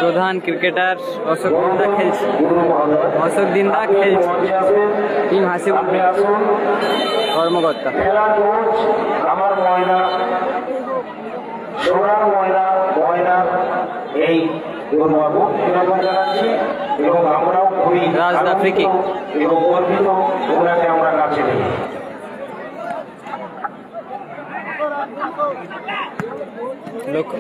প্রধান ক্রিকেটার অশোক দিন্দা খেলছে। অশোক দিন্দা খেলছে। টিম হাসিবুল কর্মকর্তা। আমার ময়না সোনার ময়না ময়না এই গৌরব জানাচ্ছি এবং আমরাও খুবই রাজদা ফ্রিকিক এবং গর্বিত ওনাকে আমরা কাছে নিই। লক্ষ্য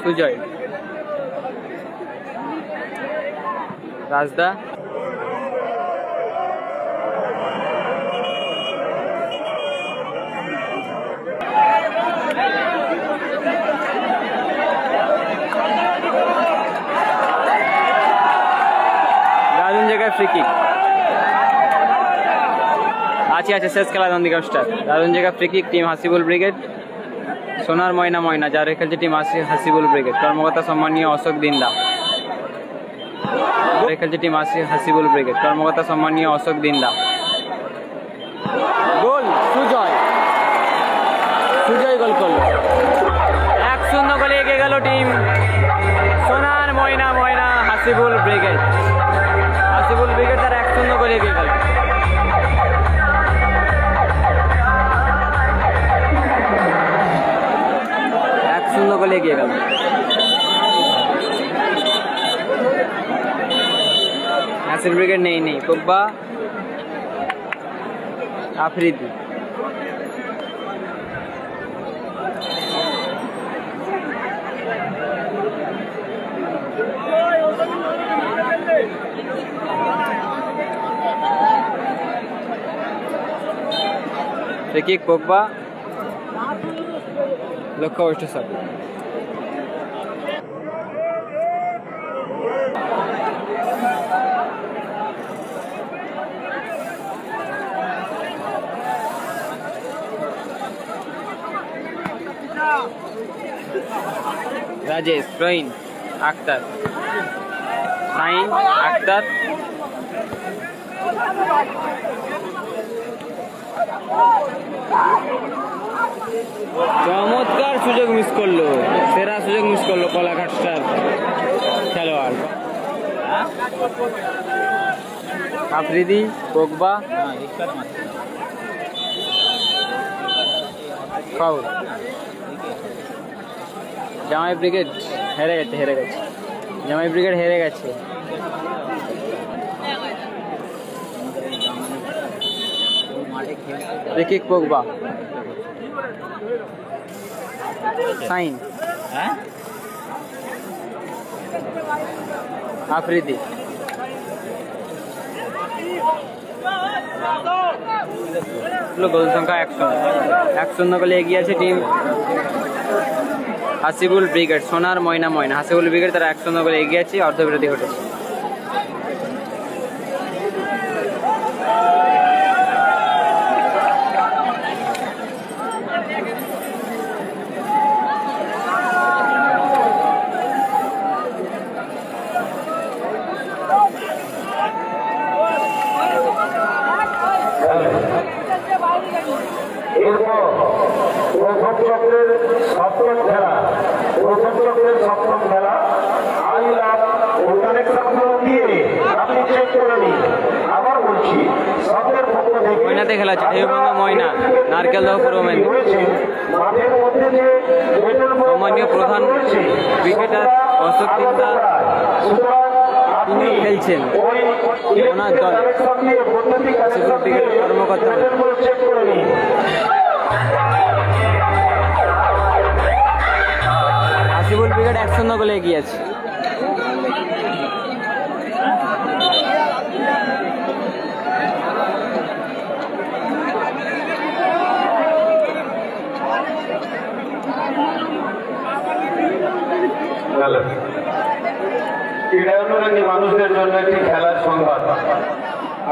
সুজয় রাজদা দারুণ জায়গায় ফ্রি কিক আছে শেষ খেলা নন্দীগ্রাম স্টার। দারুণ জায়গায় free kick team Hasibul brigade. সোনার ময়না ময়না যার খেলছে টিম হাসিবুল ব্রিগেড। কর্মকর্তা সম্মানীয় অশোক দিন্দা। খেলছে টিম হাসিবুল ব্রিগেড। কর্মকর্তা সম্মানীয় অশোক দিন্দা। গোল সুজয় গোল করল। 1-0 গোলে এগিয়ে গেল টিম সোনার ময়না ময়না হাসিবুল ব্রিগেড। হাসিবুল ব্রিগেড তার 1-0 গোলে এগিয়ে গেল। গোলে এগিয়ে গেল। হাসিবুল ব্রিগেড নেই Pogba Afridi. Free kick Pogba লক্ষ্য অবশ্য সব রাজেশ রহিন আক্তার সাইন আক্তার চমৎকার সুযোগ মিস করলো। সেরা সুযোগ মিস করলো কোলাঘাট স্টার খেলোয়াড় আফ্রিদি পোগবা। ফাউল। জামাই ব্রিগেড হেরে গেছে জামাই ব্রিগেড হেরে গেছে। ফ্রি কিক পোগবা সাইন আফ্রিদি। গোল সংখ্যা 1-0 গোলে এগিয়ে আছে টিম হাসিবুল ব্রিগেড। সোনার ময়না ময়না হাসিবুল ব্রিগেড তারা 1-0 গোলে এগিয়ে আছে। অর্ধবিরতি ঘটেছে। প্রথম চক্রের সপ্তম খেলা আই লাভ কানেকশন দিয়ে আপনি চেক করে নিন। আবার বলছি ময়নাতে খেলা হচ্ছে ঢেউভাঙা ময়না নারকেলদহ পূর্ব মেদিনীপুর। মাঠের মধ্যে যে সম্মানীয় প্রধান ক্রিকেটার অশোক দিন্দা তিনিও খেলছেন ওনার দল হাসিবুল ব্রিগেডের কর্মকর্তা। হাসিবুল ব্রিগেড 1-0 গোলে এগিয়ে আছে। ক্রীড়ানুরাগী মানুষদের জন্য একটি খেলার সংবাদ।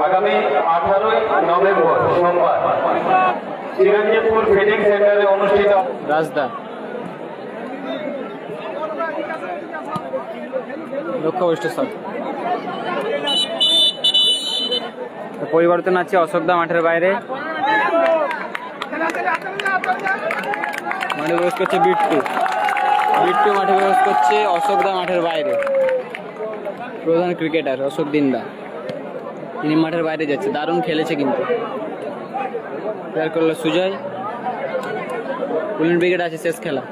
আগামী 18ই নভেম্বর সোমবার চিরঞ্জীবপুর ফিডিং সেন্টারে অনুষ্ঠিত রাজদা লক্ষ্যবস্তু সব পরিবর্তন আছে। অশোকদা মাঠের বাইরে, মাঠে প্রবেশ করছে বিট্টু। বিট্টু মাঠে প্রবেশ করছে। অশোকদা মাঠের বাইরে, প্রধান ক্রিকেটার অশোক দিন্দা তিনি মাঠের বাইরে যাচ্ছে। দারুণ খেলেছে কিন্তু। প্লেয়ার করলো সুজয়। পুলিন ব্রিগেড আছে শেষ খেলা।